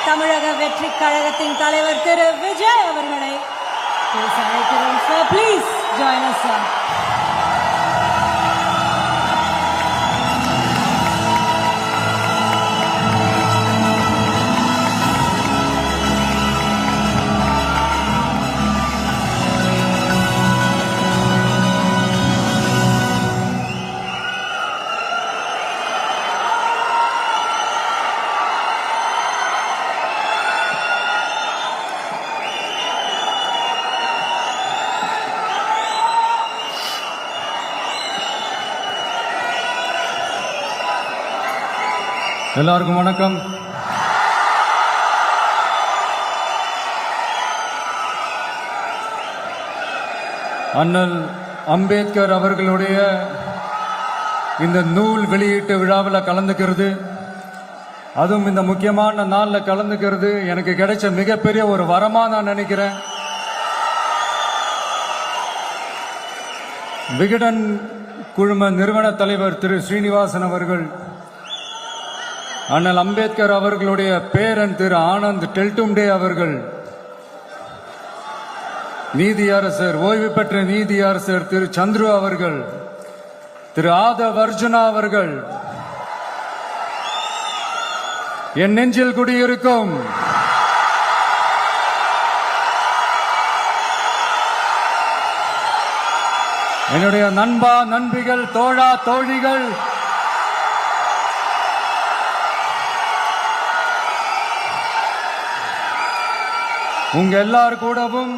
தமிழக வெற்றி கழகத்தின் தலைவர் திரு விஜய் அவர்களை அழைக்கிறோம். Sir, please join us sir. எல்லாருக்கும் வணக்கம். அண்ணல் அம்பேத்கர் அவர்களுடைய இந்த நூல் வெளியீட்டு விழாவில் கலந்துக்கிறது, அதுவும் இந்த முக்கியமான நாளில் கலந்துக்கிறது எனக்கு கிடைச்ச மிகப்பெரிய ஒரு வரமா நான் நினைக்கிறேன். விகடன் குழும நிறுவன தலைவர் திரு ஸ்ரீனிவாசன் அவர்கள், அண்ணல் அம்பேத்கர் அவர்களுடைய பேரன் திரு ஆனந்த் டெல்டும்டே அவர்கள், நீதியரசர் ஓய்வு பெற்ற நீதியரசர் திரு சந்துரு அவர்கள், திரு ஆதவ் அர்ஜுனா அவர்கள், என் நெஞ்சில் குடியிருக்கும் என்னுடைய நண்பா நண்பிகள், தோழா தோழிகள், உங்க எல்லாரு கூடவும்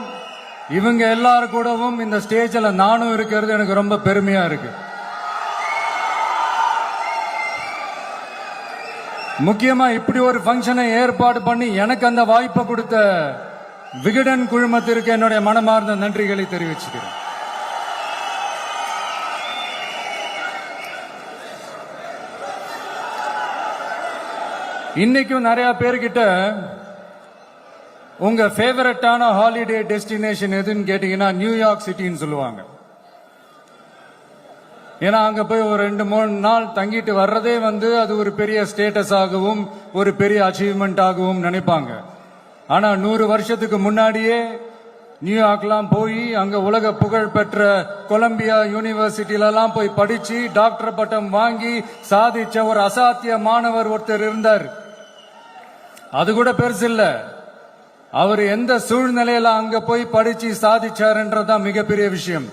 இவங்க எல்லாரு கூடவும் இந்த ஸ்டேஜில் நானும் இருக்கிறது எனக்கு ரொம்ப பெருமையா இருக்கு. முக்கியமா இப்படி ஒரு ஃபங்க்ஷனை ஏற்பாடு பண்ணி எனக்கு அந்த வாய்ப்பை கொடுத்த விகடன் குழுமத்திற்கு என்னுடைய மனமார்ந்த நன்றிகளை தெரிவிச்சுக்கிறேன். இன்னைக்கும் நிறைய பேர்கிட்ட உங்க ஃபேவரட்டான ஹாலிடே டெஸ்டினேஷன் எதுன்னு கேட்டீங்கன்னா நியூயார்க் சிட்டின்னு சொல்லுவாங்க. ஏன்னா அங்க போய் ஒரு 2-3 நாள் தங்கிட்டு வர்றதே அது ஒரு பெரிய ஸ்டேட்டஸ் ஆகவும் ஒரு பெரிய அச்சீவ்மெண்ட் ஆகவும் நினைப்பாங்க. ஆனா 100 வருஷத்துக்கு முன்னாடியே நியூயார்க்லாம் போய் அங்க உலக புகழ் பெற்ற கொலம்பியா யூனிவர்சிட்டிலலாம் போய் படிச்சு டாக்டர் பட்டம் வாங்கி சாதிச்ச ஒரு அசாத்திய மாணவர் ஒருத்தர் இருந்தார். அது கூட பெருசு இல்ல, அவர் எந்த சூழ்நிலையில அங்க போய் படிச்சு சாதிச்சாருன்றதுதான் மிகப்பெரிய விஷயம்.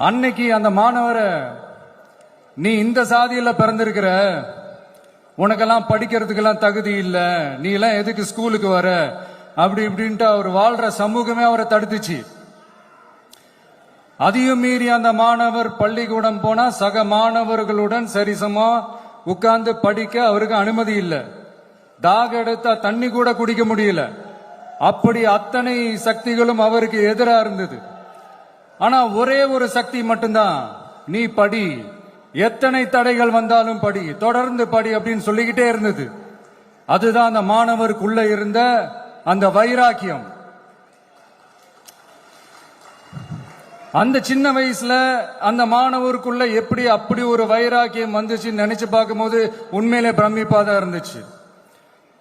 அன்னைக்கு அந்த மாணவரை, நீ இந்த சாதியில பிறந்திருக்கிற, உனக்கெல்லாம் படிக்கிறதுக்கெல்லாம் தகுதி இல்ல, நீ எல்லாம் எதுக்கு ஸ்கூலுக்கு வர, அப்படி இப்படின்ட்டு அவர் வாழ்ற சமூகமே அவரை தடுத்துச்சு. அதையும் மீறி அந்த மாணவர் பள்ளிக்கூடம் போனா சக மாணவர்களுடன் சரிசமா உட்கார்ந்து படிக்க அவருக்கு அனுமதி இல்லை. தாக எடுத்தா தண்ணி கூட குடிக்க முடியல. அப்படி அத்தனை சக்திகளும் அவருக்கு எதிராக இருந்தது. ஆனா ஒரே ஒரு சக்தி மட்டும்தான், நீ படி, எத்தனை தடைகள் வந்தாலும் படி, தொடர்ந்து படி அப்படின்னு சொல்லிக்கிட்டே இருந்தது. அதுதான் அந்த மாணவருக்குள்ள இருந்த அந்த வைராக்கியம். அந்த சின்ன வயசுல அந்த மாணவருக்குள்ள எப்படி அப்படி ஒரு வைராக்கியம் வந்துச்சுன்னு நினைச்சு பார்க்கும்போது உண்மையிலே பிரமிப்பா தான் இருந்துச்சு.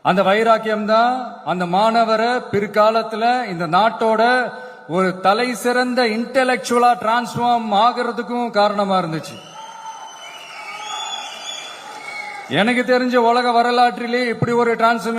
அந்த வைராக்கியம் தான் அந்த மாணவரை பிற்காலத்துல இந்த நாட்டோட ஒரு தலை சிறந்த இன்டெலெக்சுவலா டிரான்ஸ்ஃபார்ம் ஆகிறதுக்கும் காரணமா இருந்துச்சு. எனக்கு தெரிஞ்ச உலக வரலாற்றிலே இப்படி ஒரு டிரான்ஸ்ஃபார்ம்